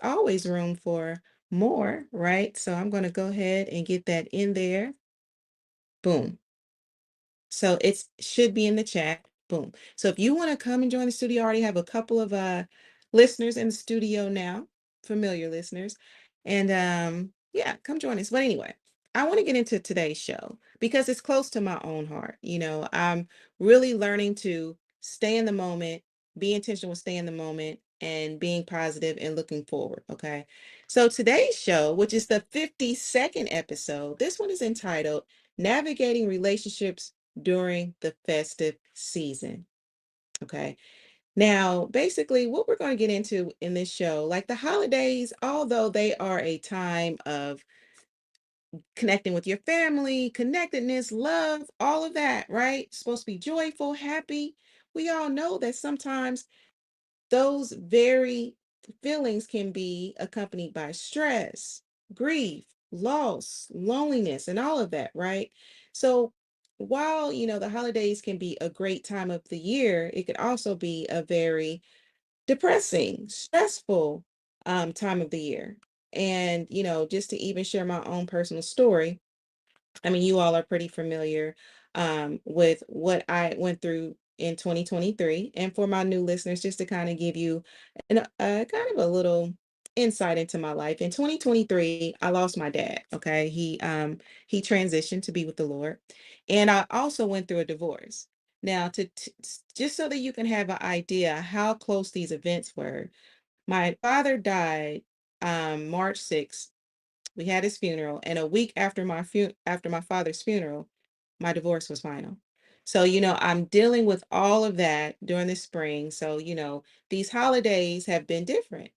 always room for more, right? So I'm going to go ahead and get that in there. Boom. So it should be in the chat. Boom. So if you want to come and join the studio, I already have a couple of listeners in the studio now, familiar listeners. And yeah, come join us. But anyway, I want to get into today's show because it's close to my own heart. I'm really learning to stay in the moment, be intentional with staying in the moment and being positive and looking forward. Okay. So today's show, which is the 52nd episode, this one is entitled Navigating Relationships During the Festive Season. Okay. Now, basically, what we're going to get into in this show, like the holidays, although they are a time of connecting with your family, connectedness, love, all of that, right? It's supposed to be joyful, happy. We all know that sometimes those very feelings can be accompanied by stress, grief, loss, loneliness, and all of that, right? So while, the holidays can be a great time of the year, it could also be a very depressing, stressful time of the year. And, just to even share my own personal story, I mean, you all are pretty familiar with what I went through in 2023. And for my new listeners, just to kind of give you kind of a little insight into my life. In 2023, I lost my dad. Okay, he transitioned to be with the Lord, and I also went through a divorce. Now, just so that you can have an idea how close these events were, my father died March 6th. We had his funeral, and a week after my father's funeral, my divorce was final. So, I'm dealing with all of that during the spring. So, these holidays have been different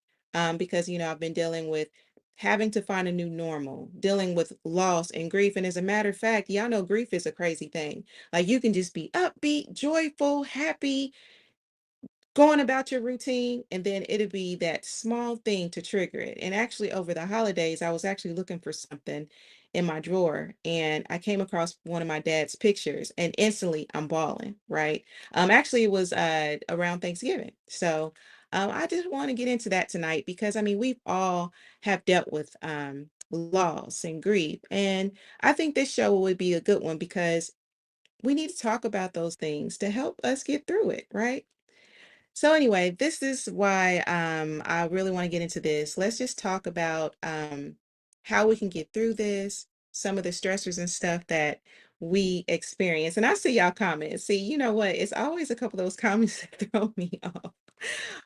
because, I've been dealing with having to find a new normal, dealing with loss and grief. And as a matter of fact, y'all know grief is a crazy thing. Like you can just be upbeat, joyful, happy, going about your routine, and then it'll be that small thing to trigger it. And actually over the holidays I was actually looking for something in my drawer, and I came across one of my dad's pictures, and instantly I'm bawling, right? Actually it was around Thanksgiving. So I just want to get into that tonight because I mean we've all have dealt with loss and grief, and I think this show would be a good one because we need to talk about those things to help us get through it, right? So anyway, this is why I really want to get into this. Let's just talk about how we can get through this, some of the stressors and stuff that we experience. And I see y'all comments. See, you know what? It's always a couple of those comments that throw me off.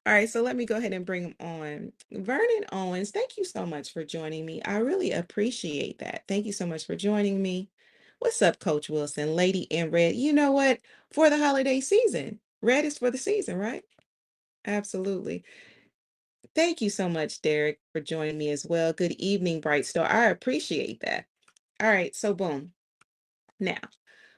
All right, so let me go ahead and bring them on. Vernon Owens, thank you so much for joining me. I really appreciate that. Thank you so much for joining me. What's up, Coach Wilson? Lady in red. You know what? For the holiday season, red is for the season, right? Absolutely. Thank you so much, Derek, for joining me as well. Good evening, Bright Star. I appreciate that. All right, so boom. Now,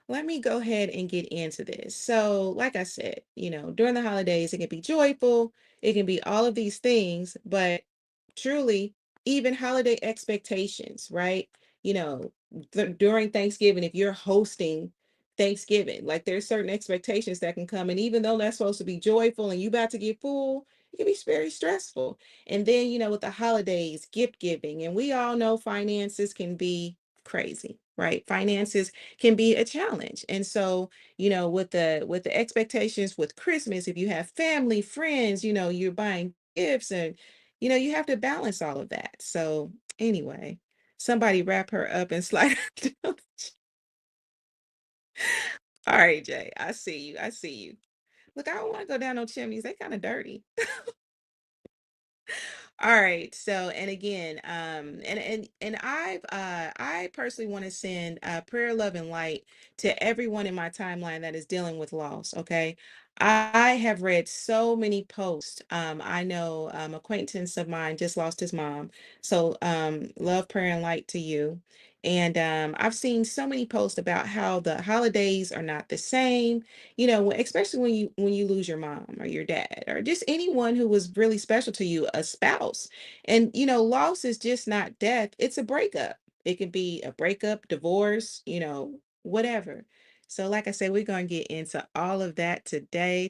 let me go ahead and get into this. So, like I said, during the holidays, it can be joyful, it can be all of these things, but truly, even holiday expectations, right? You know, during Thanksgiving, if you're hosting Thanksgiving, like there's certain expectations that can come, and even though that's supposed to be joyful and you about to get full, it can be very stressful. And then, with the holidays, gift giving, and we all know finances can be crazy, right? Finances can be a challenge. And so, with the expectations with Christmas, if you have family, friends, you're buying gifts and you have to balance all of that. So anyway, somebody wrap her up and slide her down. All right, Jay. I see you. I see you. Look, I don't want to go down no chimneys. They kind of dirty. All right. So, and again, and I personally want to send prayer, love, and light to everyone in my timeline that is dealing with loss. Okay. I have read so many posts. I know acquaintance of mine just lost his mom. So love, prayer, and light to you. And I've seen so many posts about how the holidays are not the same, especially when you lose your mom or your dad or just anyone who was really special to you, a spouse. And loss is just not death, it's a breakup. It can be a breakup, divorce, whatever. So like I said, we're going to get into all of that today.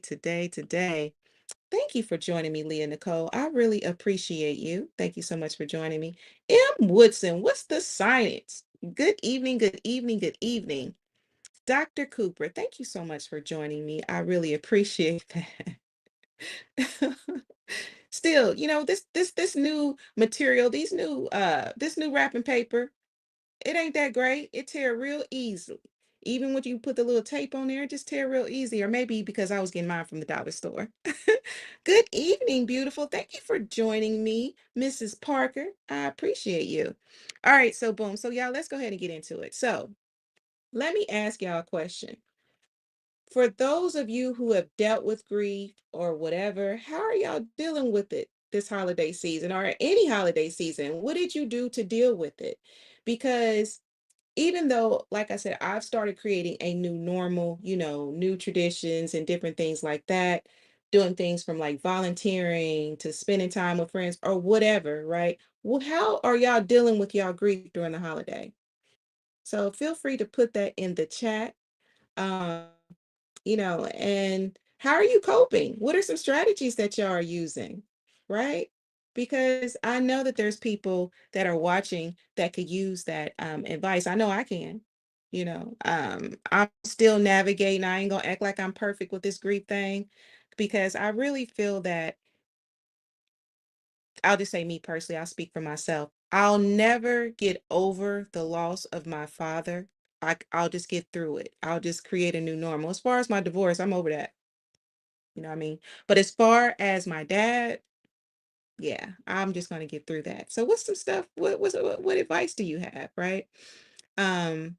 Thank you for joining me, Leah Nicole. I really appreciate you. Thank you so much for joining me. M. Woodson, what's the science? Good evening, good evening, good evening. Dr. Cooper, thank you so much for joining me. I really appreciate that. Still, this new material, this new wrapping paper, it ain't that great. It tear real easily. Even when you put the little tape on there, it just tear real easy. Or maybe because I was getting mine from the dollar store. Good evening, beautiful. Thank you for joining me, Mrs. Parker. I appreciate you. All right, so boom. So y'all, let's go ahead and get into it. So let me ask y'all a question. For those of you who have dealt with grief or whatever, how are y'all dealing with it this holiday season or any holiday season? What did you do to deal with it? Because even though, like I said, I've started creating a new normal, new traditions and different things like that, doing things from like volunteering to spending time with friends or whatever, right? Well, how are y'all dealing with y'all grief during the holiday? So feel free to put that in the chat. Um, and how are you coping? What are some strategies that y'all are using, right? Because I know that there's people that are watching that could use that advice. I know I can. I'm still navigating. I ain't gonna act like I'm perfect with this grief thing because I really feel that I'll just say me personally, I'll speak for myself. I'll never get over the loss of my father. I'll just get through it. I'll just create a new normal. As far as my divorce, I'm over that. You know what I mean? But as far as my dad, yeah, I'm just gonna get through that. So what's some stuff? What advice do you have, right? Um,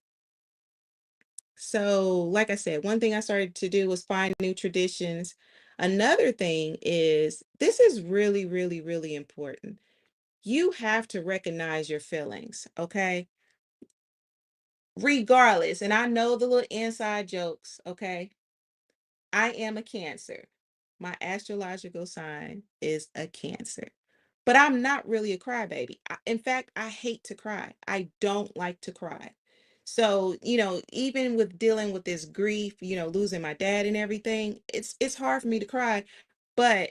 so like I said, one thing I started to do was find new traditions. Another thing is this is really, really, really important. You have to recognize your feelings, okay? Regardless, and I know the little inside jokes, okay? I am a Cancer. My astrological sign is a Cancer. But I'm not really a crybaby. In fact, I hate to cry. I don't like to cry. So, even with dealing with this grief, losing my dad and everything, it's hard for me to cry, but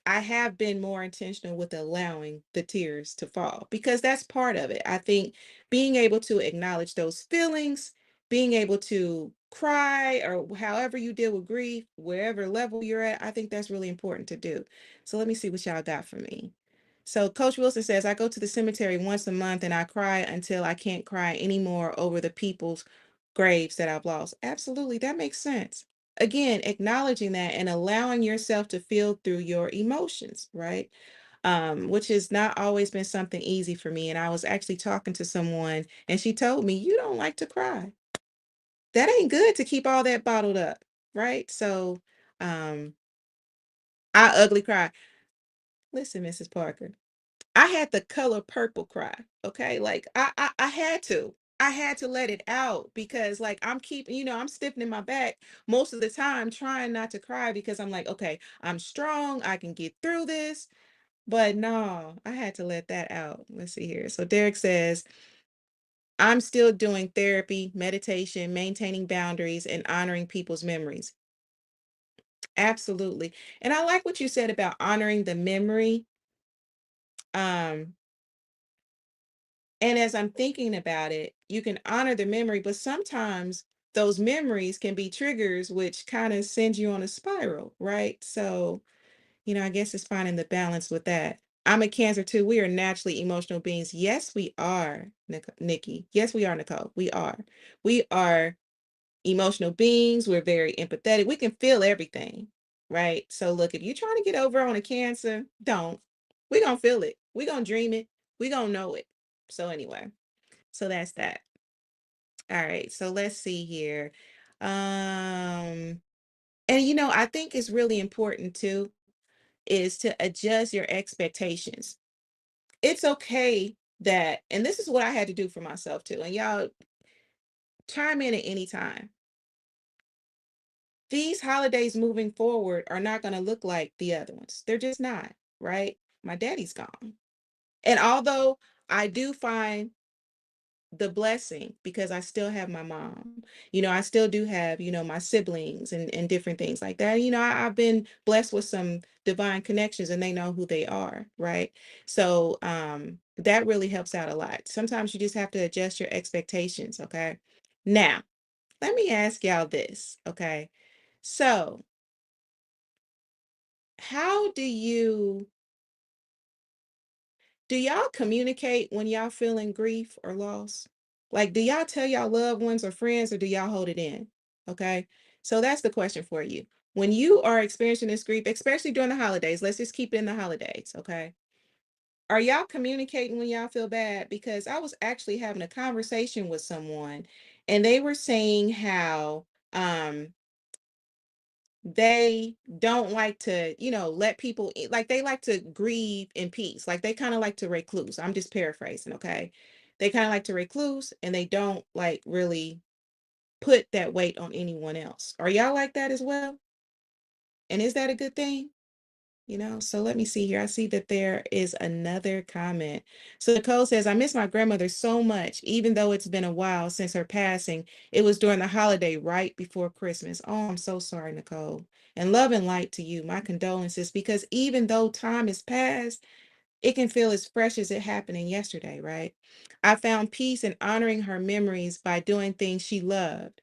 I have been more intentional with allowing the tears to fall because that's part of it. I think being able to acknowledge those feelings, being able to cry or however you deal with grief, wherever level you're at, I think that's really important to do. So let me see what y'all got for me. So Coach Wilson says, I go to the cemetery once a month and I cry until I can't cry anymore over the people's graves that I've lost. Absolutely, that makes sense. Again, acknowledging that and allowing yourself to feel through your emotions, right? Which has not always been something easy for me. And I was actually talking to someone and she told me, you don't like to cry. That ain't good to keep all that bottled up, right? So um, I ugly cry. Listen, Mrs. Parker, I had the color purple cry. Okay. Like I had to. I had to let it out because like I'm keeping, I'm stiffening my back most of the time, trying not to cry because I'm like, okay, I'm strong. I can get through this. But no, I had to let that out. Let's see here. So Derek says, I'm still doing therapy, meditation, maintaining boundaries, and honoring people's memories. Absolutely. And I like what you said about honoring the memory. Um, And as I'm thinking about it, you can honor the memory, but sometimes those memories can be triggers, which kind of send you on a spiral, right? So, I guess it's finding the balance with that. I'm a Cancer too. We are naturally emotional beings. Yes, we are, Nikki. Yes, we are, Nicole. We are. We are emotional beings. We're very empathetic. We can feel everything, right? So, look, if you're trying to get over on a Cancer, don't. We're going to feel it. We're going to dream it. We're going to know it. So, anyway. So that's that. All right. So let's see here. And I think it's really important too is to adjust your expectations. It's okay that, and this is what I had to do for myself too. And y'all chime in at any time. These holidays moving forward are not going to look like the other ones. They're just not, right? My daddy's gone. And although I do find the blessing because I still have my mom. I still do have, my siblings and different things like that. I've been blessed with some divine connections and they know who they are, right? So that really helps out a lot. Sometimes you just have to adjust your expectations, okay? Now, let me ask y'all this, okay? So, how do y'all communicate when y'all feeling grief or loss? Like, do y'all tell y'all loved ones or friends or do y'all hold it in? Okay. So that's the question for you. When you are experiencing this grief, especially during the holidays, let's just keep it in the holidays. Okay. Are y'all communicating when y'all feel bad? Because I was actually having a conversation with someone and they were saying how they don't like to, let people like they like to grieve in peace. Like they kind of like to recluse. I'm just paraphrasing, okay? They kind of like to recluse and they don't like really put that weight on anyone else. Are y'all like that as well? And is that a good thing? So let me see here. I see that there is another comment. So Nicole says, I miss my grandmother so much, even though it's been a while since her passing. It was during the holiday right before Christmas. Oh, I'm so sorry, Nicole. And love and light to you. My condolences, because even though time has passed, it can feel as fresh as it happening yesterday, right? I found peace in honoring her memories by doing things she loved.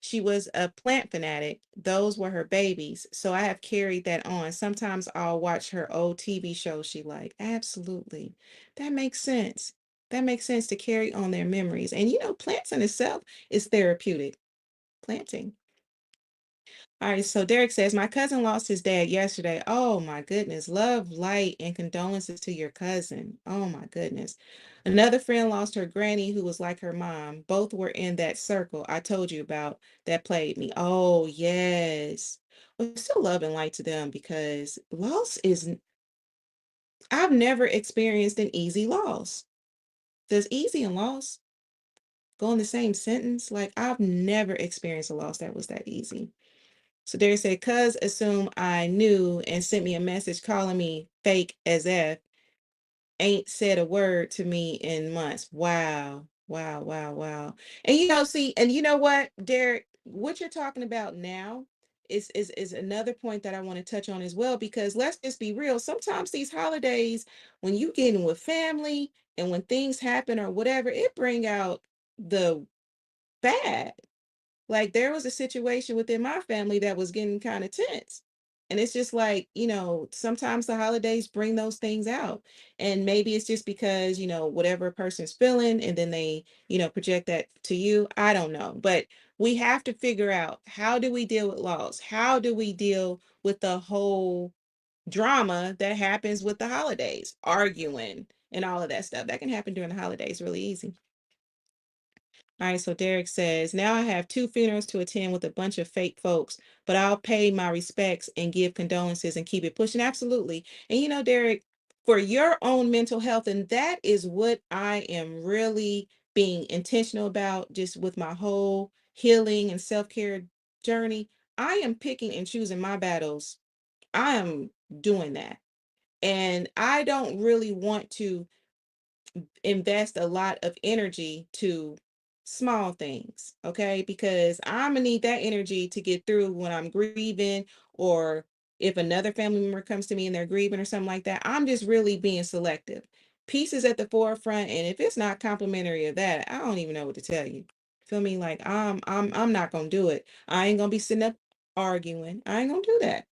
She was a plant fanatic. Those were her babies. So I have carried that on. Sometimes I'll watch her old TV shows she liked. Absolutely. That makes sense. That makes sense to carry on their memories. And plants in itself is therapeutic. Planting. All right, so Derek says, my cousin lost his dad yesterday. Oh my goodness. Love, light, and condolences to your cousin. Oh my goodness. Another friend lost her granny who was like her mom. Both were in that circle I told you about that played me. Oh, yes. Well, still love and light to them because loss is, I've never experienced an easy loss. Does easy and loss go in the same sentence? Like, I've never experienced a loss that was that easy. So they said, cuz assume I knew and sent me a message calling me fake as if ain't said a word to me in months. Wow. Wow. Wow. Wow. And see, and you know what, Derek, what you're talking about now is another point that I want to touch on as well, because let's just be real. Sometimes these holidays, when you get in with family and when things happen or whatever, it bring out the bad. Like there was a situation within my family that was getting kind of tense. And it's just like, sometimes the holidays bring those things out. And maybe it's just because, whatever a person's feeling and then they, project that to you. I don't know. But we have to figure out, how do we deal with loss? How do we deal with the whole drama that happens with the holidays, arguing and all of that stuff? That can happen during the holidays really easy. All right, so Derek says, now I have two funerals to attend with a bunch of fake folks, but I'll pay my respects and give condolences and keep it pushing. Absolutely. And Derek, for your own mental health, and that is what I am really being intentional about, just with my whole healing and self-care journey. I am picking and choosing my battles. I am doing that. And I don't really want to invest a lot of energy to small things, okay? Because I'm gonna need that energy to get through when I'm grieving, or if another family member comes to me and they're grieving or something like that. I'm just really being selective. Peace is at the forefront, and if it's not complimentary of that, I don't even know what to tell you. Feel me? Like I'm not gonna do it. I ain't gonna be sitting up arguing. I ain't gonna do that.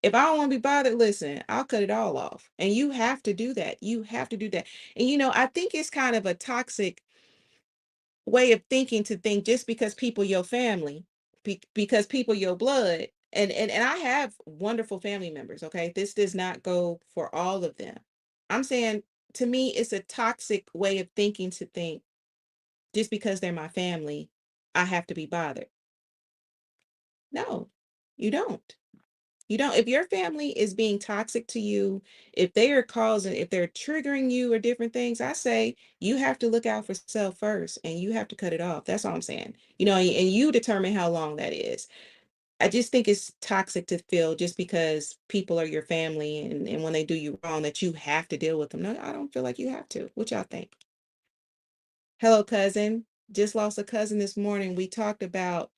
If I don't want to be bothered, listen, I'll cut it all off. And you have to do that. You have to do that. And I think it's kind of a toxic way of thinking to think just because people your family, because people your blood. And I have wonderful family members, okay? This does not go for all of them. I'm saying, to me, it's a toxic way of thinking to think just because they're my family, I have to be bothered. No, you don't. You don't. If your family is being toxic to you, if they are causing, if they're triggering you or different things, I say you have to look out for self first and you have to cut it off. That's all I'm saying. And you determine how long that is. I just think it's toxic to feel just because people are your family, and when they do you wrong that you have to deal with them. No, I don't feel like you have to. What y'all think? Hello, cousin. Just lost a cousin this morning. We talked about,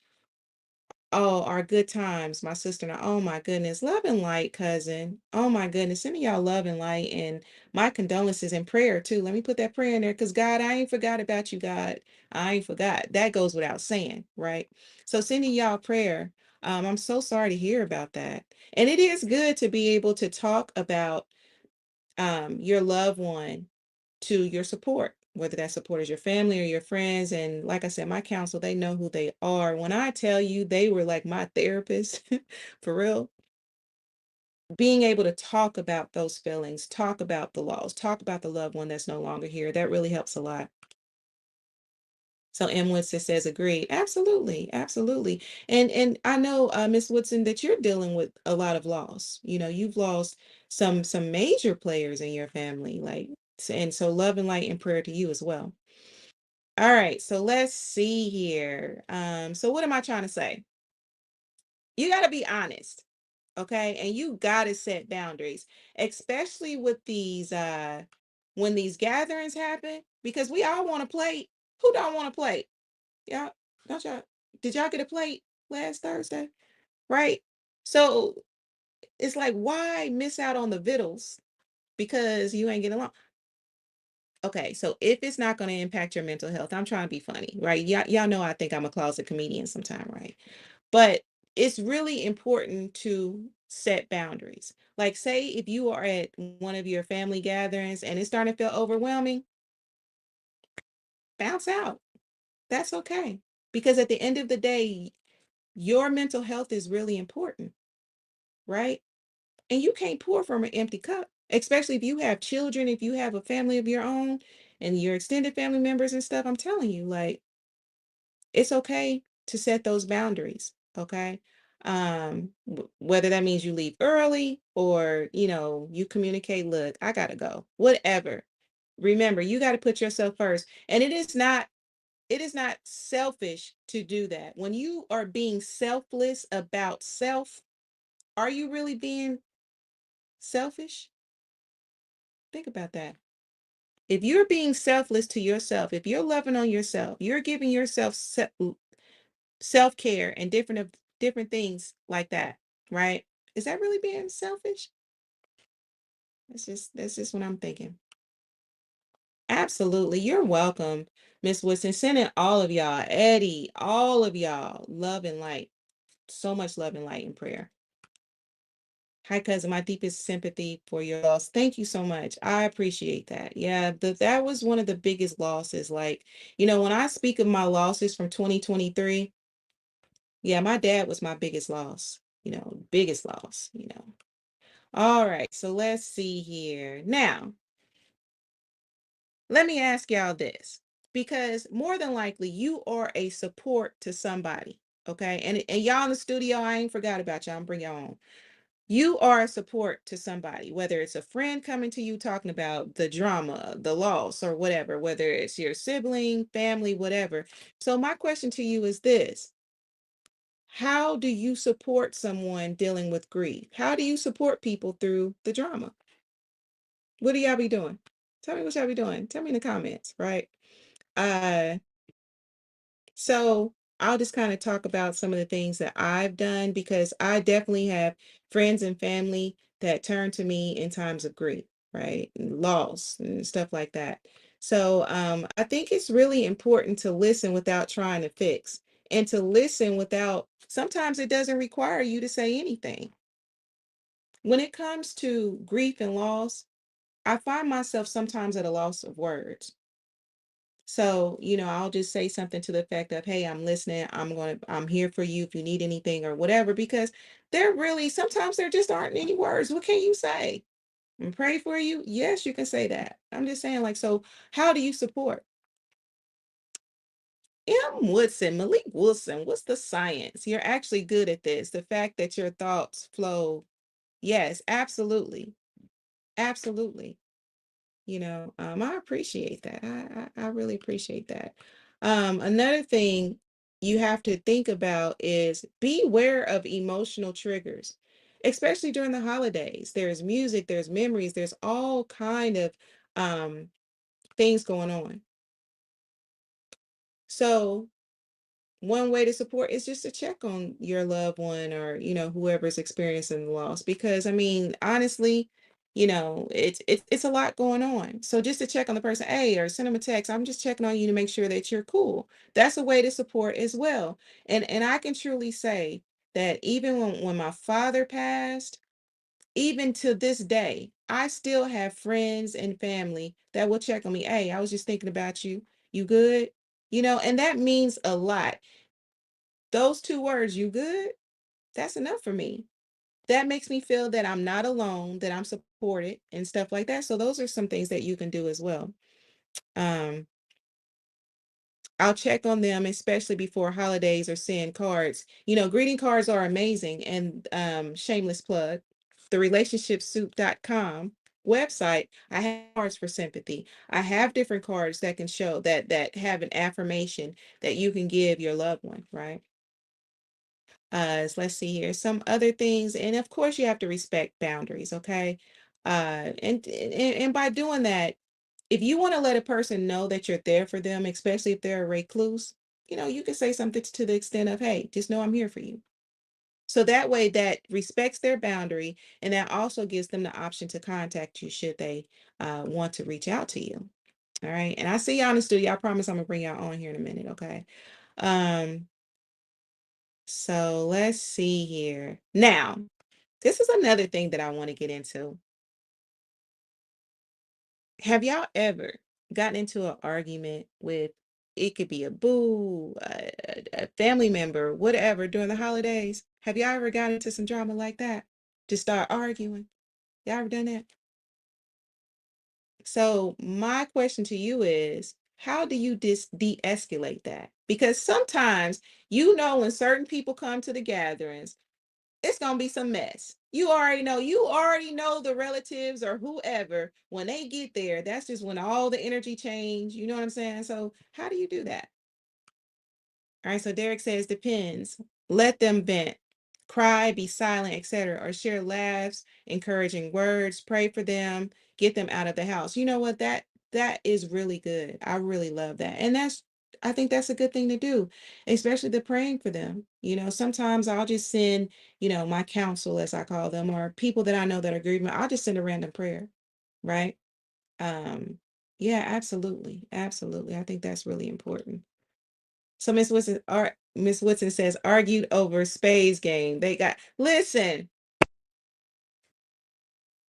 oh, our good times. My sister and I. Oh my goodness. Love and light, cousin. Oh my goodness. Sending y'all love and light and my condolences and prayer too. Let me put that prayer in there because God, I ain't forgot about you, God. I ain't forgot. That goes without saying, right? So sending y'all prayer. I'm so sorry to hear about that. And it is good to be able to talk about your loved one to your support, whether that support is your family or your friends. And like I said, my counsel, they know who they are. When I tell you they were like my therapist, for real, being able to talk about those feelings, talk about the loss, talk about the loved one that's no longer here, that really helps a lot. So M. Woodson says, agreed. Absolutely, absolutely. And I know, Miss Woodson, that you're dealing with a lot of loss. You know, you've lost some major players in your family, like, and so love and light and prayer to you as well. All right, so let's see here. So what am I trying to say? You got to be honest, okay? And you got to set boundaries, especially with these when these gatherings happen, because we all want to play. Who don't want to play? Yeah, don't y'all? Did y'all get a plate last Thursday? Right? So it's like, why miss out on the vittles because you ain't getting along? Okay, so if it's not going to impact your mental health, I'm trying to be funny, right? Y'all know I think I'm a closet comedian sometime, right? But it's really important to set boundaries. Like, say if you are at one of your family gatherings and it's starting to feel overwhelming, bounce out. That's okay. Because at the end of the day, your mental health is really important, right? And you can't pour from an empty cup, especially if you have children, if you have a family of your own and your extended family members and stuff. I'm telling you, like, it's okay to set those boundaries, okay? Whether that means you leave early or, you communicate, look, I gotta go, whatever. Remember, you got to put yourself first. And it is not selfish to do that. When you are being selfless about self, are you really being selfish? Think about that. If you're being selfless to yourself, if you're loving on yourself, you're giving yourself self-care and different things like that, right? Is that really being selfish? That's just what I'm thinking. Absolutely. You're welcome, Miss Woodson. Sending all of y'all, Eddie, all of y'all, love and light. So much love and light and prayer. Hi, cousin. My deepest sympathy for your loss. Thank you so much. I appreciate that. Yeah, that was one of the biggest losses. Like, when I speak of my losses from 2023, yeah, my dad was my biggest loss, biggest loss. All right, so let's see here. Now, let me ask y'all this, because more than likely you are a support to somebody, okay? And y'all in the studio, I ain't forgot about y'all. I'm bring y'all on. You are a support to somebody, whether it's a friend coming to you talking about the drama, the loss, or whatever, whether it's your sibling, family, whatever. So my question to you is this: how do you support someone dealing with grief? How do you support people through the drama? What do y'all be doing? Tell me what y'all be doing. Tell me in the comments, right? Uh, so I'll just kind of talk about some of the things that I've done because I definitely have friends and family that turn to me in times of grief, right? And loss and stuff like that. So I think it's really important to listen without trying to fix and to listen without, sometimes it doesn't require you to say anything. When it comes to grief and loss, I find myself sometimes at a loss of words. So, I'll just say something to the effect of, hey, I'm listening. I'm here for you if you need anything or whatever, because sometimes there just aren't any words. What can you say? And pray for you? Yes, you can say that. I'm just saying, like, so how do you support? M. Woodson, Malik Wilson, what's the science? You're actually good at this. The fact that your thoughts flow. Yes, absolutely. Absolutely. I appreciate that. I really appreciate that. Another thing you have to think about is beware of emotional triggers, especially during the holidays. There's music, there's memories, there's all kind of um things going on. So one way to support is just to check on your loved one, or whoever's experiencing the loss, because I mean, honestly, it's a lot going on. So just to check on the person, hey, or send them a text, I'm just checking on you to make sure that you're cool. That's a way to support as well. And I can truly say that even when my father passed, even to this day, I still have friends and family that will check on me. Hey, I was just thinking about you. You good? And that means a lot. Those two words, you good? That's enough for me. That makes me feel that I'm not alone, that I'm supported and stuff like that. So those are some things that you can do as well. Um, I'll check on them, especially before holidays, or send cards. Greeting cards are amazing. And shameless plug, the relationshipsoup.com website, I have cards for sympathy. I have different cards that can show that have an affirmation that you can give your loved one, right? Let's see here, some other things, and of course you have to respect boundaries, okay? And by doing that, if you want to let a person know that you're there for them, especially if they're a recluse, you can say something to the extent of, hey, just know I'm here for you. So that way, that respects their boundary, and that also gives them the option to contact you should they want to reach out to you. All right. And I see y'all in the studio. I promise I'm gonna bring y'all on here in a minute, okay? Um, so let's see here. Now, this is another thing that I want to get into. Have y'all ever gotten into an argument with, it could be a boo, a family member, whatever, during the holidays? Have y'all ever gotten into some drama like that? Just start arguing? Y'all ever done that? So my question to you is, how do you de-escalate that? Because sometimes, when certain people come to the gatherings, it's gonna be some mess. You already know the relatives or whoever, when they get there, that's just when all the energy change. You know what I'm saying? So how do you do that? All right, so Derek says depends. Let them vent, cry, be silent, etc., or share laughs, encouraging words, pray for them, get them out of the house. You know what? That is really good. I really love that. And I think that's a good thing to do, especially the praying for them. Sometimes I'll just send, my counsel, as I call them, or people that I know that are grieving, I'll just send a random prayer, right? Yeah, absolutely. Absolutely. I think that's really important. So Miss Woodson says argued over spades game. Listen,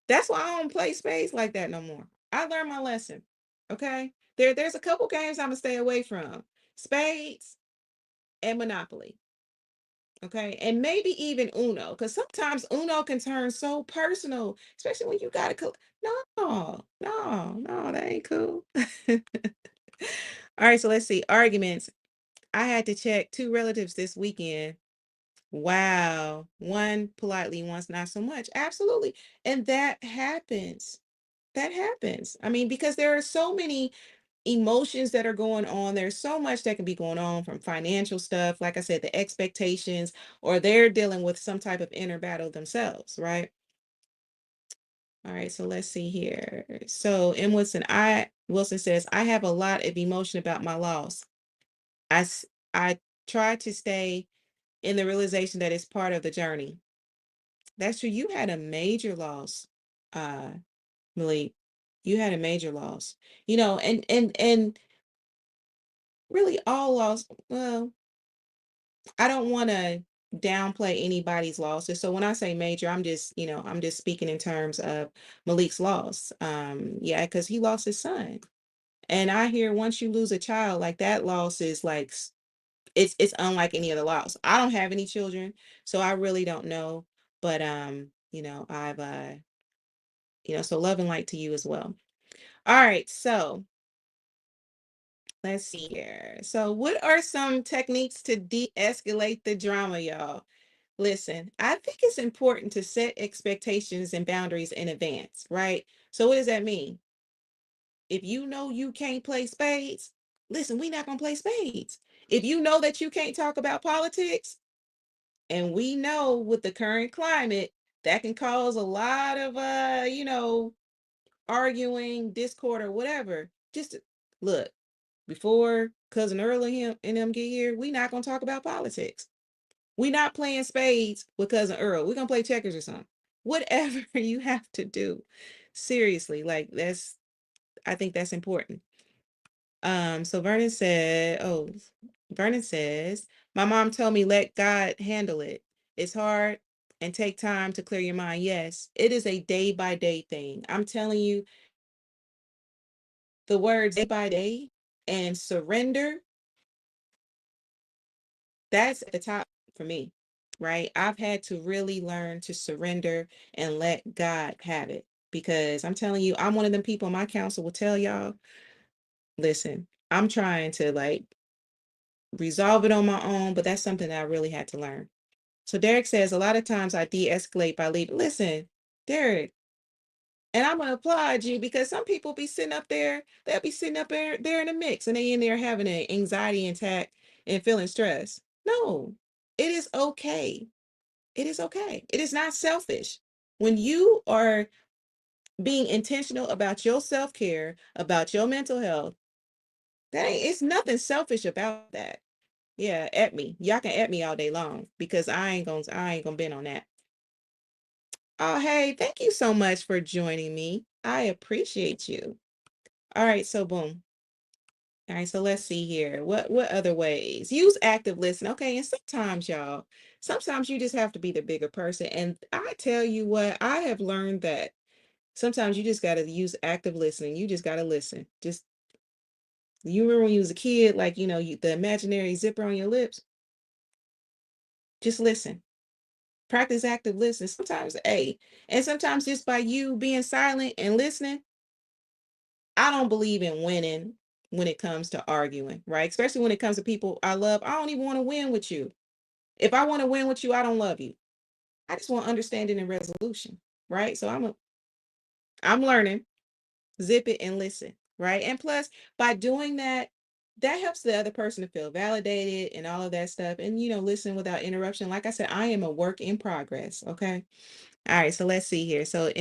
that's why I don't play spades like that no more. I learned my lesson. Okay. There's a couple games I'm gonna stay away from. Spades and Monopoly. Okay. And maybe even Uno. Because sometimes Uno can turn so personal, especially when you gotta no, no, no, that ain't cool. All right, so let's see. Arguments. I had to check two relatives this weekend. Wow. One politely, once not so much. Absolutely. And that happens. That happens. I mean, because there are so many emotions that are going on. There's so much that can be going on, from financial stuff, like I said, the expectations, or they're dealing with some type of inner battle themselves, right? All right, so let's see here. So Wilson says, I have a lot of emotion about my loss. I try to stay in the realization that it's part of the journey. That's true. You had a major loss, uh, Malik. You had a major loss. And really all loss. Well, I don't want to downplay anybody's losses. So when I say major, I'm just speaking in terms of Malik's loss. Yeah, because he lost his son. And I hear, once you lose a child, like, that loss is like, it's unlike any other loss. I don't have any children, so I really don't know. But I've so love and light to you as well. All right, so let's see here. So what are some techniques to de-escalate the drama, y'all? Listen, I think it's important to set expectations and boundaries in advance, right? So what does that mean? If you know you can't play spades, listen, we're not gonna play spades. If you know that you can't talk about politics, and we know with the current climate, that can cause a lot of arguing, discord, or whatever. Just look. before cousin Earl and him and them get here, we not gonna talk about politics. We not playing spades with cousin Earl. We're gonna play checkers or something. Whatever you have to do. Seriously, like that's I think that's important. So Vernon says, my mom told me let God handle it. It's hard and take time to clear your mind. Yes, it is a day by day thing. I'm telling you, the words day by day and surrender, that's at the top for me, right? I've had to really learn to surrender and let God have it because I'm telling you, I'm one of them people my counsel will tell y'all, listen, I'm trying to like resolve it on my own, but that's something that I really had to learn. So Derek says a lot of times I de-escalate by leaving. Listen, Derek, and I'm gonna applaud you because some people be sitting up there, they'll be sitting up there in the mix and they in there having an anxiety attack and feeling stressed. No, it is okay. It is okay. It is not selfish. When you are being intentional about your self-care, about your mental health, that ain't it's nothing selfish about that. Yeah, at me. Y'all can at me all day long because I ain't gonna bend on that. Oh, hey, thank you so much for joining me. I appreciate you. All right, so boom. All right, so let's see here. What other ways? Use active listening. Okay, and sometimes y'all, sometimes you just have to be the bigger person. And I tell you what, I have learned that sometimes you just gotta use active listening. You just gotta listen. Just you remember when you was a kid, like the imaginary zipper on your lips. Just listen. Practice active listening. Sometimes, and sometimes just by you being silent and listening, I don't believe in winning when it comes to arguing, right? Especially when it comes to people I love. I don't even want to win with you. If I want to win with you, I don't love you. I just want understanding and resolution, right? So I'm learning, zip it and listen, right? And plus, by doing that, that helps the other person to feel validated and all of that stuff. And listen without interruption. Like I said, I am a work in progress. Okay. All right, so let's see here. So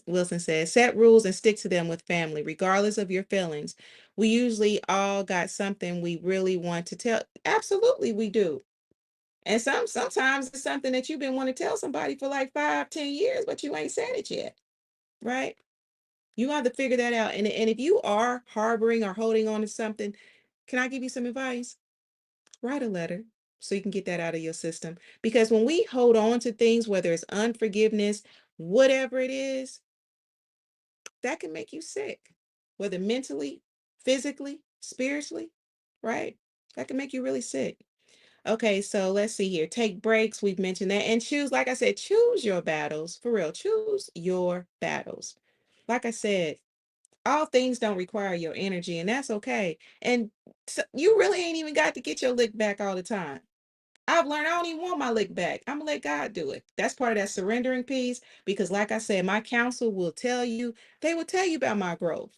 Wilson says, set rules and stick to them with family, regardless of your feelings. We usually all got something we really want to tell. Absolutely, we do. And sometimes it's something that you've been wanting to tell somebody for like 5, 10 years, but you ain't said it yet, right? You have to figure that out. And if you are harboring or holding on to something, can I give you some advice? Write a letter so you can get that out of your system. Because when we hold on to things, whether it's unforgiveness, whatever it is, that can make you sick, whether mentally, physically, spiritually, right? That can make you really sick. Okay, so let's see here. Take breaks. We've mentioned that. And choose, like I said, choose your battles. For real, choose your battles. Like I said, all things don't require your energy, and that's okay. And so you really ain't even got to get your lick back all the time. I've learned I don't even want my lick back. I'm gonna let God do it. That's part of that surrendering piece. Because, like I said, my counsel will tell you, they will tell you about my growth.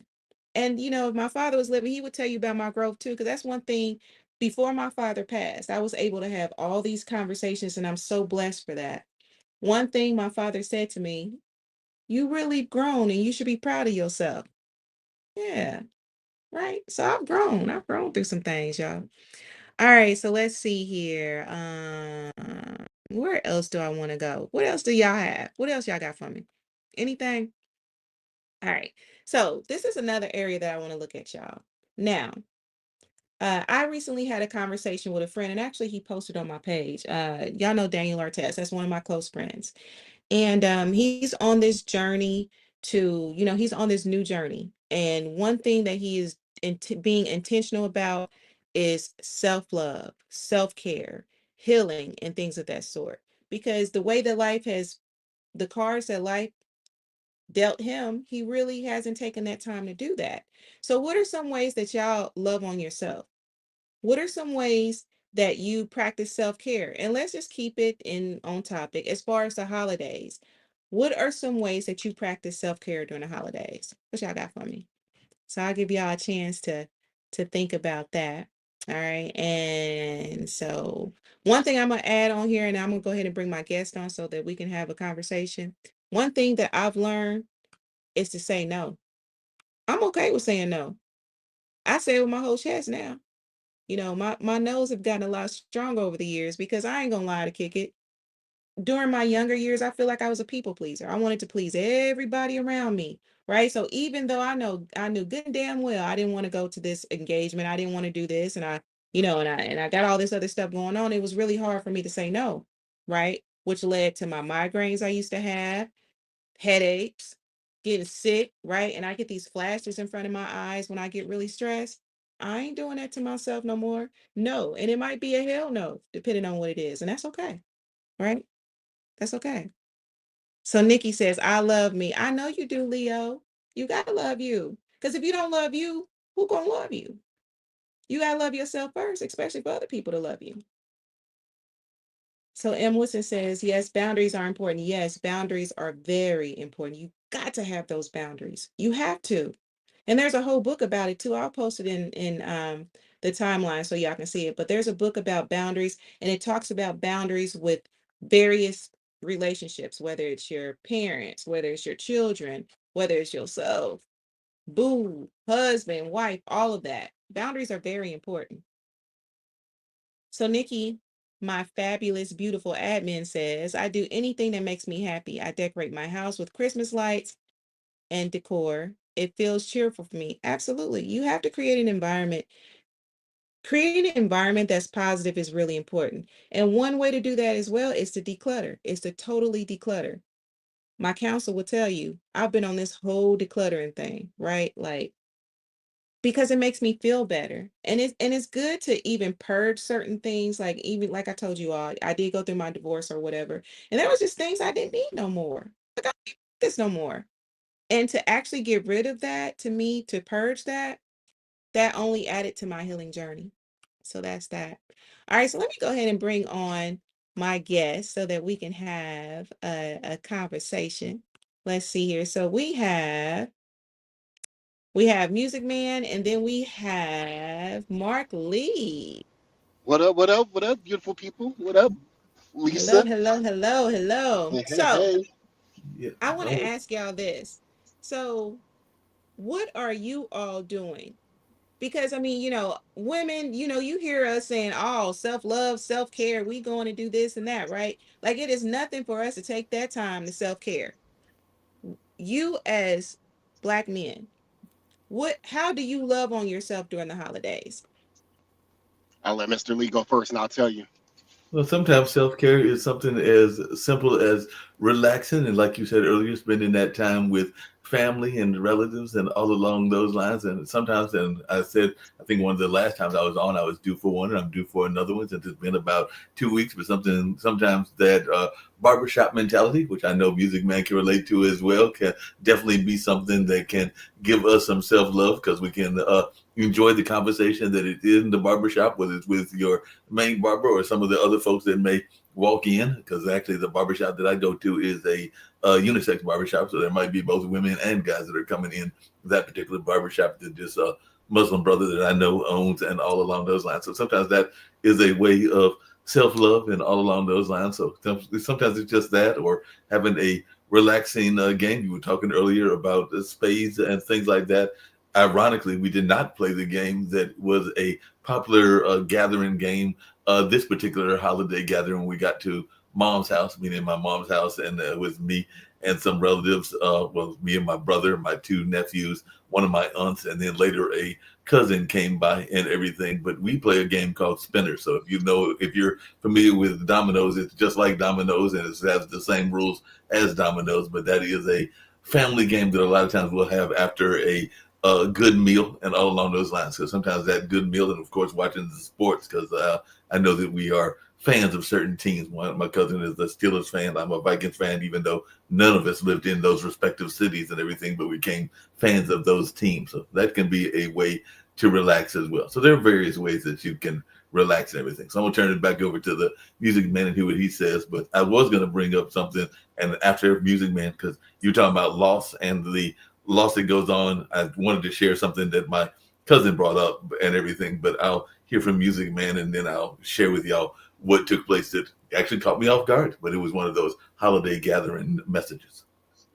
And if my father was living, he would tell you about my growth too. Because that's one thing. Before my father passed, I was able to have all these conversations, and I'm so blessed for that. One thing my father said to me, you really grown and you should be proud of yourself. Yeah, right. So I've grown. I've grown through some things, y'all. All right, so let's see here. Where else do I want to go? What else do y'all have? What else y'all got for me? Anything? All right. So this is another area that I want to look at, y'all. Now, I recently had a conversation with a friend, and actually he posted on my page. Y'all know Daniel Artest. That's one of my close friends. And he's on this journey he's on this new journey. And one thing that he is being intentional about is self-love, self-care, healing, and things of that sort. Because the cards that life dealt him, he really hasn't taken that time to do that. So, what are some ways that y'all love on yourself? What are some ways that you practice self-care? And let's just keep it in on topic as far as the holidays. What are some ways that you practice self-care during the holidays? What y'all got for me? So I'll give y'all a chance to think about that. All right. And so one thing I'm gonna add on here, and I'm gonna go ahead and bring my guest on so that we can have a conversation. One thing that I've learned is to say no. I'm okay with saying no. I say it with my whole chest now. You know, my nose have gotten a lot stronger over the years because I ain't gonna lie to kick it. During my younger years, I feel like I was a people pleaser. I wanted to please everybody around me, right? So even though I knew good and damn well I didn't want to go to this engagement, I didn't want to do this, and I got all this other stuff going on, it was really hard for me to say no, right? Which led to my migraines I used to have, headaches, getting sick, right? And I get these flashes in front of my eyes when I get really stressed. I ain't doing that to myself no more. No. And it might be a hell no, depending on what it is. And that's okay, right? That's okay. So Nikki says, I love me. I know you do, Leo. You gotta love you. Because if you don't love you, who gonna love you? You gotta love yourself first, especially for other people to love you. So M. Woodson says, yes, boundaries are important. Yes, boundaries are very important. You got to have those boundaries. You have to. And there's a whole book about it too. I'll post it in the timeline so y'all can see it. But there's a book about boundaries, and it talks about boundaries with various relationships, whether it's your parents, whether it's your children, whether it's yourself, boo, husband, wife, all of that. Boundaries are very important. So Nikki, my fabulous, beautiful admin says, I do anything that makes me happy. I decorate my house with Christmas lights and decor. It feels cheerful for me. Absolutely. You have to create an environment. Creating an environment that's positive is really important. And one way to do that as well is to declutter, is to totally declutter. My counsel will tell you, I've been on this whole decluttering thing, right? Like, because it makes me feel better. And it's good to even purge certain things, like even like I told you all, I did go through my divorce or whatever. And there was just things I didn't need no more. Like I don't need this no more. And to actually get rid of that, to me, to purge that, that only added to my healing journey. So that's that. All right, so let me go ahead and bring on my guest so that we can have a conversation. Let's see here. So we have Music Man, and then we have Mark Lee. What up? What up? What up, beautiful people? What up, Hello, Lisa? hello, hello, hello. Hey, hey, So hey. Yeah, I want to go. ask y'all this. So what are you all doing? Because I mean, women, you hear us saying, oh, self-love, self-care, we going to do this and that, right? Like it is nothing for us to take that time to self-care. You as Black men, how do you love on yourself during the holidays? I'll let Mr. Lee go first, and I'll tell you. Well, sometimes self care is something as simple as relaxing and, like you said earlier, spending that time with family and relatives and all along those lines. And sometimes, and I said, I think one of the last times I was on, I was due for one, and I'm due for another one since it's been about 2 weeks. But sometimes that barbershop mentality, which I know Music Man can relate to as well, can definitely be something that can give us some self love because we can enjoy the conversation that it is in the barbershop, whether it's with your main barber or some of the other folks that may walk in, because actually the barbershop that I go to is a unisex barbershop, so there might be both women and guys that are coming in that particular barbershop that this Muslim brother that I know owns, and all along those lines. So sometimes that is a way of self-love and all along those lines. So sometimes it's just that, or having a relaxing game. You were talking earlier about spades and things like that. Ironically, we did not play the game that was a popular gathering game this particular holiday gathering. We got to mom's house, meaning my mom's house, and it was me and some relatives. Well, me and my brother, my two nephews, one of my aunts, and then later a cousin came by and everything. But we play a game called Spinner. So if you're familiar with dominoes, it's just like dominoes, and it has the same rules as dominoes. But that is a family game that a lot of times we'll have after a good meal and all along those lines. So sometimes that good meal, and of course watching the sports, because I know that we are fans of certain teams. My cousin is a Steelers fan. I'm a Vikings fan, even though none of us lived in those respective cities and everything, but we became fans of those teams. So that can be a way to relax as well. So there are various ways that you can relax and everything. So I'm gonna turn it back over to the Music Man and hear what he says. But I was gonna bring up something, and after Music Man, because you're talking about loss and the loss that goes on, I wanted to share something that my cousin brought up and everything. But I'll hear from Music Man, and then I'll share with y'all what took place that actually caught me off guard. But it was one of those holiday gathering messages.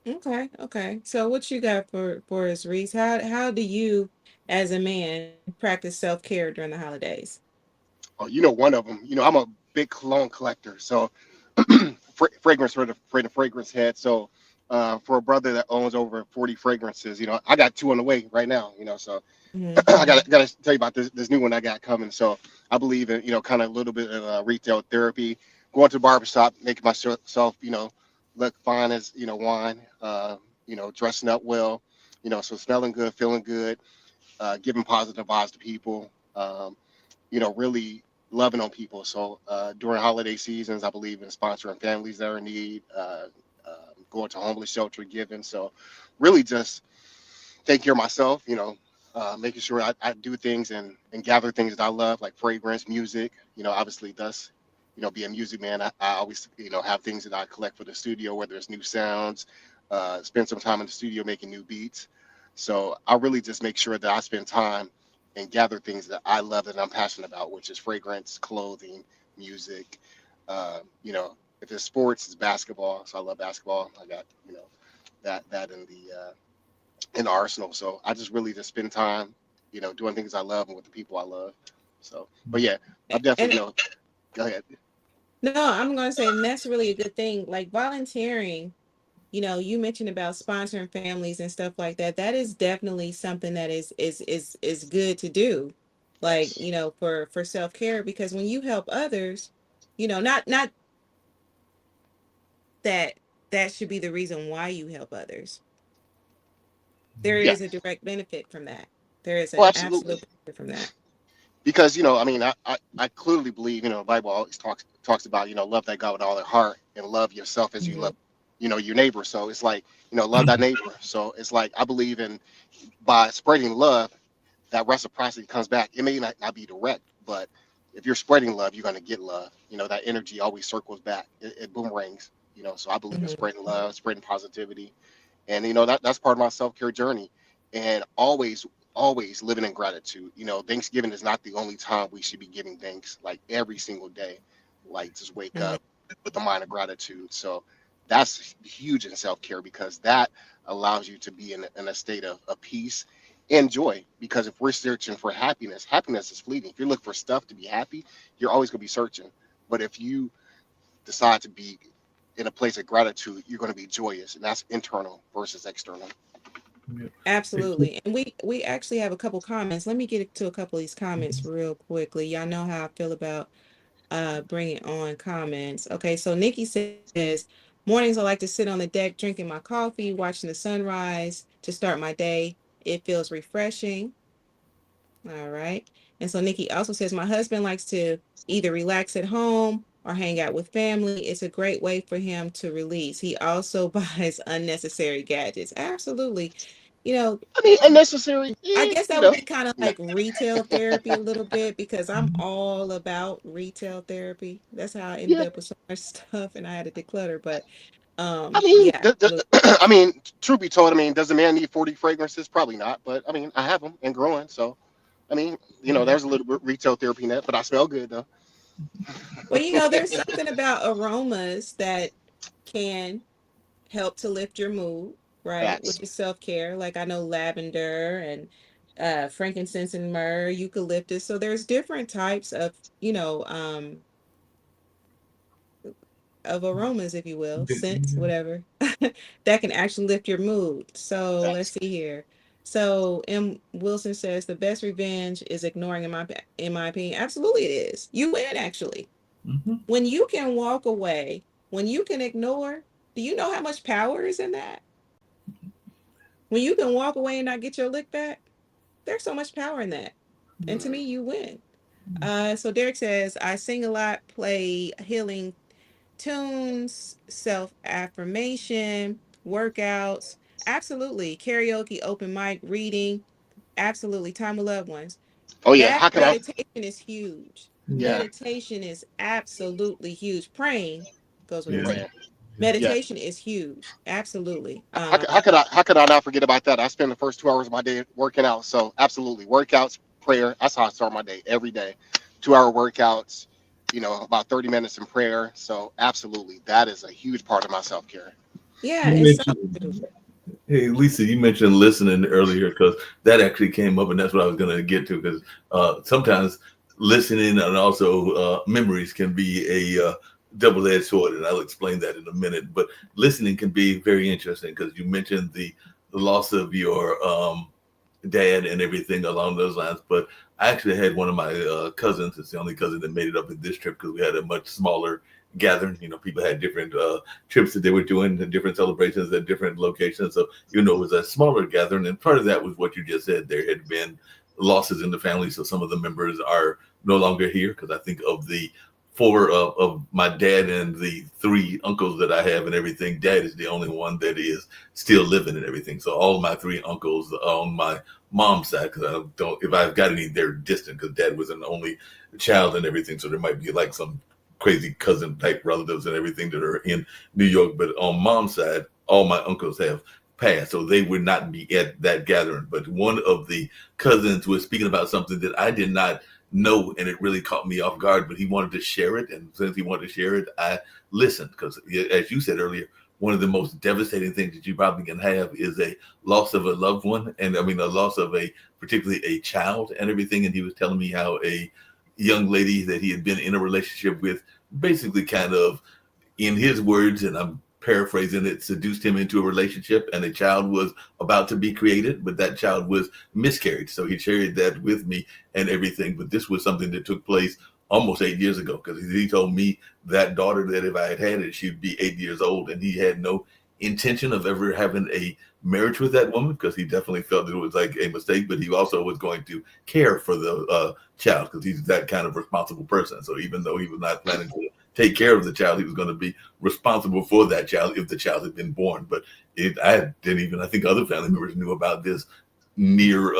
Okay, okay. So what you got for us, Reese? How do you as a man practice self-care during the holidays? Oh, one of them. I'm a big cologne collector, so fragrance for the fragrance head. So for a brother that owns over 40 fragrances, I got two on the way right now. So Hmm. I got to tell you about this new one I got coming. So I believe in kind of a little bit of retail therapy, going to the barbershop, making myself look fine as wine, dressing up well, so smelling good, feeling good, giving positive vibes to people. Really loving on people. So during holiday seasons, I believe in sponsoring families that are in need, going to homeless shelter, giving. So really just take care of myself, making sure I do things and gather things that I love, like fragrance, music, obviously thus, be a music man. I always, have things that I collect for the studio, whether it's new sounds, spend some time in the studio making new beats. So I really just make sure that I spend time and gather things that I love and I'm passionate about, which is fragrance, clothing, music. If it's sports, it's basketball. So I love basketball. I got, that in the arsenal. So I just really just spend time, doing things I love and with the people I love. So, but yeah, I definitely, And go ahead. no, I'm going to say, and that's really a good thing. Like volunteering, you mentioned about sponsoring families and stuff like that. That is definitely something that is good to do. Like, Yes. for self-care, because when you help others, not that that should be the reason why you help others. There Yeah. is a direct benefit from that. There is Oh, an absolutely. absolute benefit from that. Because, I mean, I clearly believe, the Bible always talks about, love that God with all their heart and love yourself as you Mhm. love, your neighbor. So it's like, love that neighbor. So it's like, I believe in by spreading love, that reciprocity comes back. It may not be direct, but if you're spreading love, you're going to get love. That energy always circles back. It boomerangs. So I believe in Mhm. spreading love, spreading positivity, and that's part of my self-care journey. And always living in gratitude. Thanksgiving is not the only time we should be giving thanks. Like every single day, like just wake Mhm. up with the mind of gratitude. So that's huge in self-care because that allows you to be in a state of peace and joy. Because if we're searching for happiness, happiness is fleeting. If you look for stuff to be happy, you're always going to be searching. But if you decide to be in a place of gratitude, you're going to be joyous, and that's internal versus external. Absolutely. And we actually have a couple comments. Let me get to a couple of these comments real quickly. Y'all know how I feel about bringing on comments. Okay, so Nikki says, mornings I like to sit on the deck drinking my coffee, watching the sunrise to start my day. It feels refreshing. All right. And so Nikki also says, my husband likes to either relax at home or hang out with family. It's a great way for him to release. He also buys unnecessary gadgets. Absolutely. You know, I mean, unnecessary, I guess that would be kind of no. like retail therapy a little bit because I'm all about retail therapy. That's how I ended Yeah. up with so much stuff and I had to declutter. But I mean, yeah, absolutely. I mean, truth be told, I mean, does a man need 40 fragrances? Probably not. But I mean, I have them and growing. So, I mean, Mhm. there's a little bit retail therapy in that, but I smell good though. Well, there's something about aromas that can help to lift your mood, right? Facts. Which is self-care. Like I know lavender and frankincense and myrrh, eucalyptus. So there's different types of aromas, if you will, scents, whatever, that can actually lift your mood. So let's Facts. see here. So M. Wilson says the best revenge is ignoring in my opinion. Absolutely it is. You win actually. Mhm. When you can walk away, when you can ignore, do you know how much power is in that? When you can walk away and not get your lick back, there's so much power in that. And to me, you win. So Derek says, I sing a lot, play healing tunes, self affirmation, workouts, absolutely, karaoke, open mic, reading, absolutely, time with loved ones. Oh yeah. That How could I? meditation is huge. Yeah. Meditation is absolutely huge. Praying goes without Yeah. saying. Praying. Yeah. Meditation is huge. Absolutely. How could I not forget about that? I spend the first 2 hours of my day working out. So absolutely, workouts, prayer. That's how I start my day every day. 2 hour workouts. About 30 minutes in prayer. So absolutely, that is a huge part of my self care. Yeah, You it's so mentioned true. Hey, Lisa, you mentioned listening earlier because that actually came up, and that's what I was going to get to. Because sometimes listening and also memories can be a double-edged sword, and I'll explain that in a minute. But listening can be very interesting because you mentioned the loss of your dad and everything along those lines. But I actually had one of my cousins. It's the only cousin that made it up in this trip because we had a much smaller gathering. You know, people had different trips that they were doing, and different celebrations at different locations. So it was a smaller gathering, and part of that was what you just said. There had been losses in the family, so some of the members are no longer here. Because I think of the four of my dad and the three uncles that I have and everything, dad is the only one that is still living and everything. So all of my three uncles on my mom's side, because I don't, if I've got any, they're distant because dad was an only child and everything. So there might be like some crazy cousin type relatives and everything that are in New York. But on mom's side, all my uncles have passed, so they would not be at that gathering. But one of the cousins was speaking about something that I did not know, and it really caught me off guard. But he wanted to share it, and since he wanted to share it, I listened because, as you said earlier, one of the most devastating things that you probably can have is a loss of a loved one, and I mean a loss of a particularly a child and everything. And he was telling me how a young lady that he had been in a relationship with basically kind of, in his words, and I'm paraphrasing it, seduced him into a relationship, and a child was about to be created, but that child was miscarried. So he shared that with me and everything. But this was something that took place almost 8 years ago because he told me that daughter, that if I had had it, she'd be 8 years old, and he had no intention of ever having a marriage with that woman because he definitely felt that it was like a mistake. But he also was going to care for the child because he's that kind of responsible person. So even though he was not planning to take care of the child, he was going to be responsible for that child if the child had been born. But I didn't even, I think other family members knew about this near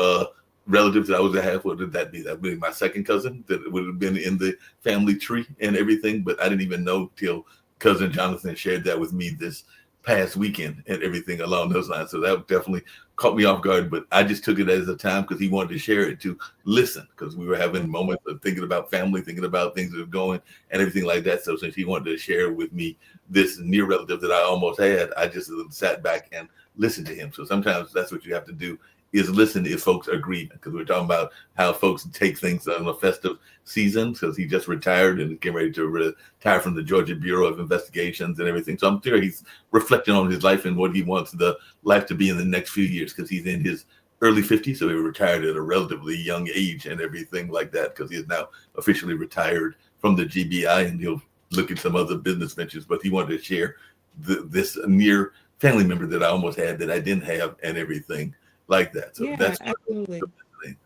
relatives that I was to have. What did that be? That would be my second cousin that would have been in the family tree and everything. But I didn't even know till cousin Jonathan shared that with me this past weekend and everything along those lines. So that definitely caught me off guard. But I just took it as a time because he wanted to share it, to listen, because we were having moments of thinking about family, thinking about things that are going and everything like that. So since he wanted to share with me this near relative that I almost had, I just sat back and listened to him. So sometimes that's what you have to do, is listen if folks are grieving, because we're talking about how folks take things on a festive season, because he just retired and is getting ready to retire from the Georgia Bureau of Investigations and everything. So I'm sure he's reflecting on his life and what he wants the life to be in the next few years, because he's in his early 50s, so he retired at a relatively young age and everything like that, because he is now officially retired from the GBI, and he'll look at some other business ventures. But he wanted to share this near family member that I almost had that I didn't have and everything like that. So Yeah, that's absolutely. the thing.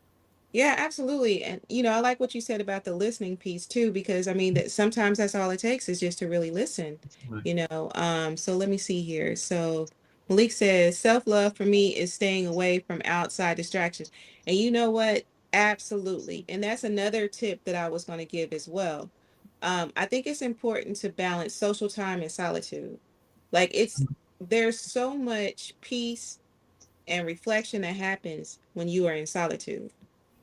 Yeah, absolutely. And I like what you said about the listening piece too, because I mean that sometimes that's all it takes is just to really listen, Right. So let me see here. So Malik says self-love for me is staying away from outside distractions. And you know what? Absolutely. And that's another tip that I was going to give as well. I think it's important to balance social time and solitude. Like there's so much peace and reflection that happens when you are in solitude,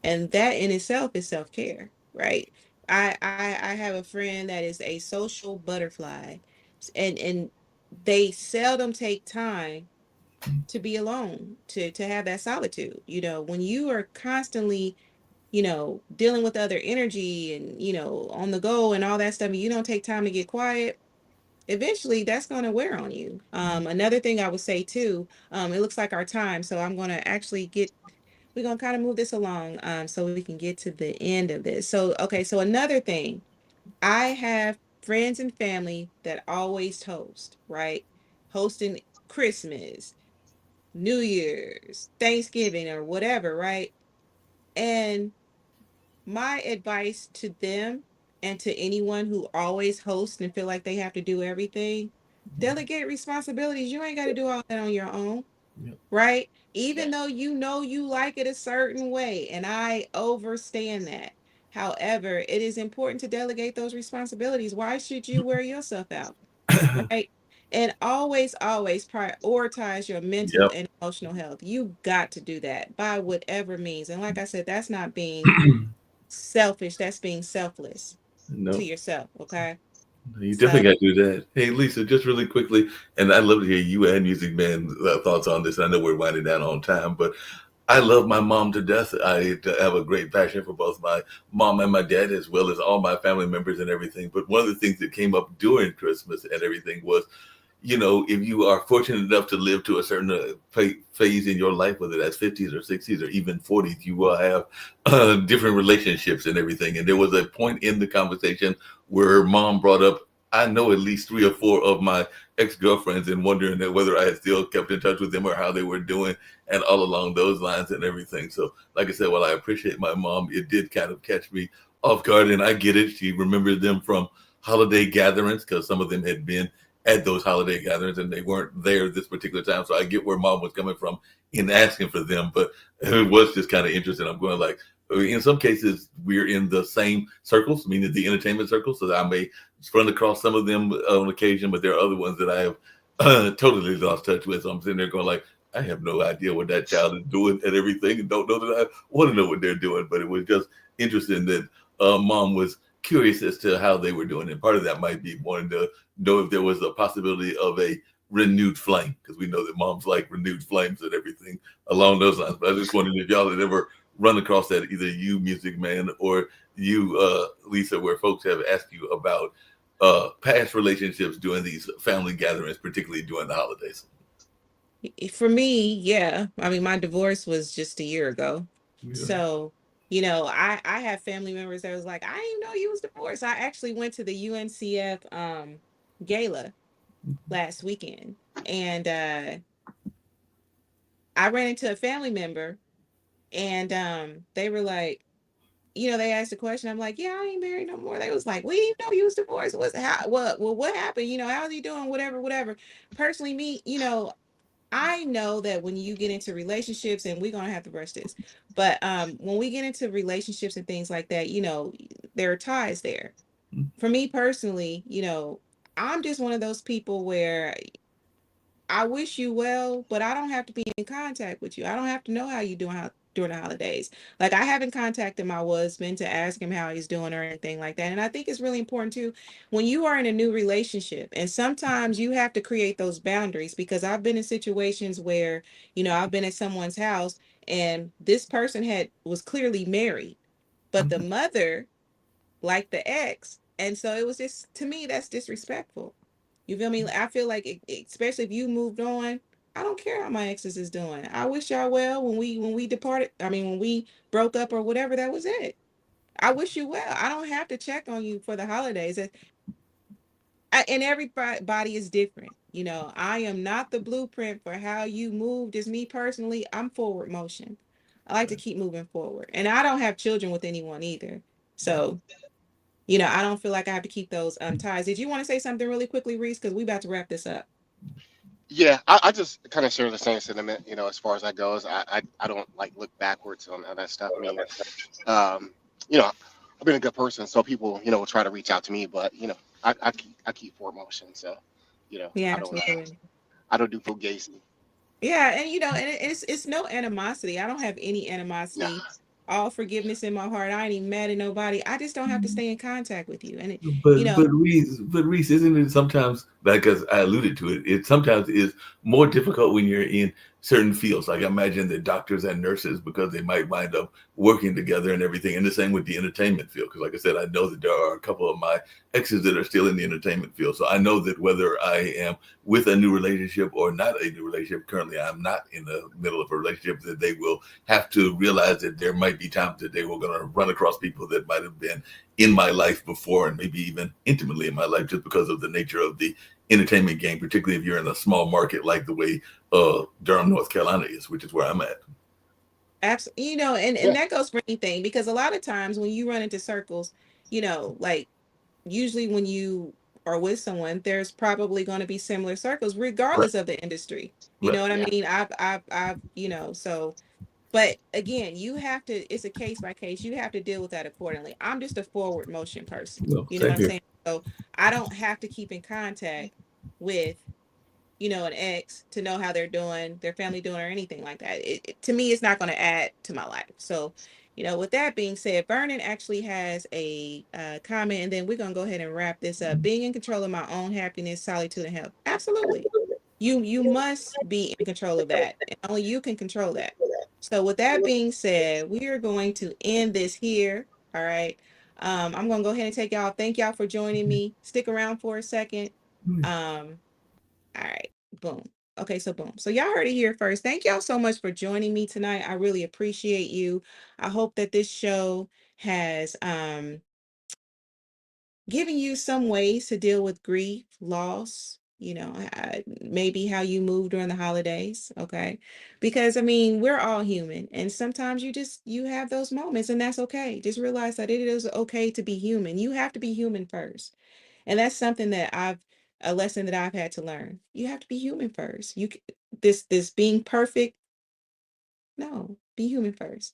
and that in itself is self-care, right? I have a friend that is a social butterfly, and they seldom take time to be alone, to have that solitude. When you are constantly dealing with other energy and on the go and all that stuff, and you don't take time to get quiet, eventually that's going to wear on you. Another thing I would say too, it looks like our time, so I'm going to actually we're going to kind of move this along, so we can get to the end of this. So, okay, so another thing, I have friends and family that always host, right? Hosting Christmas, New Year's, Thanksgiving, or whatever, right? And my advice to them and to anyone who always hosts and feel like they have to do everything, delegate responsibilities. You ain't got to do all that on your own, Yep. right? Even though you like it a certain way, and I overstand that. However, it is important to delegate those responsibilities. Why should you wear yourself out, right? And always, always prioritize your mental Yep. and emotional health. You got to do that by whatever means. And like I said, that's not being selfish, that's being selfless to No. yourself, okay? You So definitely got to do that. Hey, Lisa, just really quickly, and I'd love to hear you and Music Man thoughts on this. I know we're winding down on time, but I love my mom to death. I have a great passion for both my mom and my dad, as well as all my family members and everything. But one of the things that came up during Christmas and everything was, if you are fortunate enough to live to a certain phase in your life, whether that's 50s or 60s or even 40s, you will have different relationships and everything. And there was a point in the conversation where mom brought up, I know at least three or four of my ex girlfriends, and wondering that whether I had still kept in touch with them or how they were doing, and all along those lines and everything. So, like I said, while I appreciate my mom, it did kind of catch me off guard, and I get it. She remembers them from holiday gatherings because some of them had been at those holiday gatherings and they weren't there this particular time. So I get where mom was coming from in asking for them, but it was just kind of interesting. I'm going like, in some cases, we're in the same circles, meaning the entertainment circles. So I may run across some of them on occasion, but there are other ones that I have totally lost touch with. So I'm sitting there going like, I have no idea what that child is doing and everything, and don't know that I want to know what they're doing. But it was just interesting that mom was curious as to how they were doing, and part of that might be wanting to know if there was a possibility of a renewed flame, because we know that moms like renewed flames and everything along those lines. But I just wondered if y'all had ever run across that, either you, Music Man, or you, Lisa, where folks have asked you about past relationships during these family gatherings, particularly during the holidays. for me, yeah. I mean, my divorce was just a year ago. Yeah. So, I have family members that was like, I didn't know you was divorced. I actually went to the UNCF gala last weekend, and I ran into a family member, and they were like, they asked a question. I'm like, yeah, I ain't married no more. They was like, we didn't know you was divorced. What's how what happened? How's he doing? Whatever, whatever. Personally, me, I know that when you get into relationships, and we're gonna have to brush this, but when we get into relationships and things like that, there are ties there. For me personally, I'm just one of those people where I wish you well, but I don't have to be in contact with you. I don't have to know how you doing during the holidays. Like, I haven't contacted my husband to ask him how he's doing or anything like that. And I think it's really important too when you are in a new relationship. And sometimes you have to create those boundaries, because I've been in situations where, I've been at someone's house and this person was clearly married, but the mother liked the ex. And so it was just, to me, that's disrespectful. You feel me? I feel like, especially if you moved on, I don't care how my exes is doing. I wish y'all well when we departed. I mean, when we broke up or whatever, that was it. I wish you well. I don't have to check on you for the holidays. And everybody is different. I am not the blueprint for how you moved. As me personally, I'm forward motion. I like to keep moving forward, and I don't have children with anyone either. So, I don't feel like I have to keep those ties. Did you want to say something really quickly, Reese? Because we about to wrap this up. Yeah, I just kind of share the same sentiment, as far as that goes. I don't like look backwards on that stuff. I mean, um, you know, I've been a good person, so people, will try to reach out to me, but I keep forward motion, so Yeah, I don't absolutely. I don't do fugazi. Yeah, and it's no animosity. I don't have any Nah. animosity. All forgiveness in my heart. I ain't even mad at nobody. I just don't have to stay in contact with you. And you But know, Reese, isn't it sometimes, like as I alluded to it, it sometimes is more difficult when you're in certain fields. Like I imagine the doctors and nurses, because they might wind up working together and everything. And the same with the entertainment field, because like I said, I know that there are a couple of my exes that are still in the entertainment field. So I know that whether I am with a new relationship or not a new relationship, currently I'm not in the middle of a relationship, that they will have to realize that there might be times that they were going to run across people that might have been in my life before, and maybe even intimately in my life, just because of the nature of the entertainment game, particularly if you're in a small market like the way Durham, North Carolina is, which is where I'm at. absolutely, and Yeah. that goes for anything, because a lot of times when you run into circles, like, usually when you are with someone, there's probably going to be similar circles, Right. regardless of the industry. You Right. know what I Yeah. mean? So, but again, it's a case by case. You have to deal with that accordingly. I'm just a forward motion person. No, You know what same I'm here. saying? So I don't have to keep in contact with, an ex to know how they're doing, their family doing, or anything like that. To me, it's not going to add to my life. So With that being said, Vernon actually has a comment, and then we're gonna go ahead and wrap this up. Being in control of my own happiness, solitude, and health. Absolutely. You must be in control of that. And only you can control that. So with that being said, we are going to end this here. All right. I'm gonna go ahead and take y'all. Thank y'all for joining me. Stick around for a second. Um, all right, boom. Okay, so boom. So y'all heard it here first. Thank y'all so much for joining me tonight. I really appreciate you. I hope that this show has given you some ways to deal with grief, loss, maybe how you move during the holidays, okay? Because I mean, we're all human, and sometimes you have those moments, and that's okay. Just realize that it is okay to be human. You have to be human first. And that's something that a lesson that I've had to learn. You have to be human first. This being perfect, no, be human first.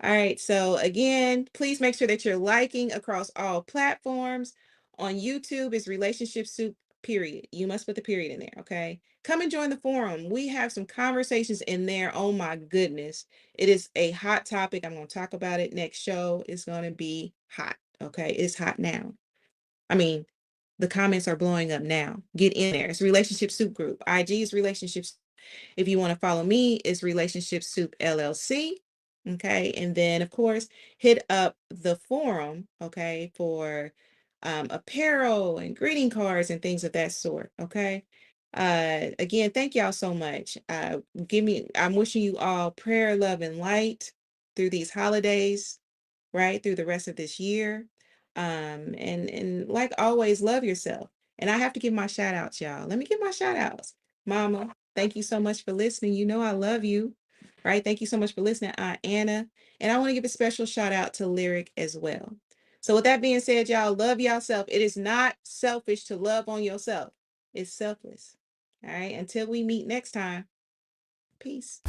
All right. So again, please make sure that you're liking across all platforms. On YouTube is Relationship Soup, period. You must put the period in there. Okay. Come and join the forum. We have some conversations in there. Oh my goodness. It is a hot topic. I'm going to talk about it next show. It's going to be hot. Okay. It's hot now. I mean, the comments are blowing up now. Get in there. It's Relationship Soup Group. IG is Relationships. If you want to follow me, it's Relationship Soup LLC. Okay. And then, of course, hit up the forum, okay, for apparel and greeting cards and things of that sort. Okay. Again, thank y'all so much. I'm wishing you all prayer, love, and light through these holidays, right, through the rest of this year. And like always, love yourself. And I have to give my shout outs, y'all. Let me give my shout outs. Mama, thank you so much for listening. You know I love you. Right? Thank you so much for listening, Aunt Anna. And I want to give a special shout out to Lyric as well. So with that being said, y'all, love yourself. It is not selfish to love on yourself. It's selfless. All right. Until we meet next time. Peace.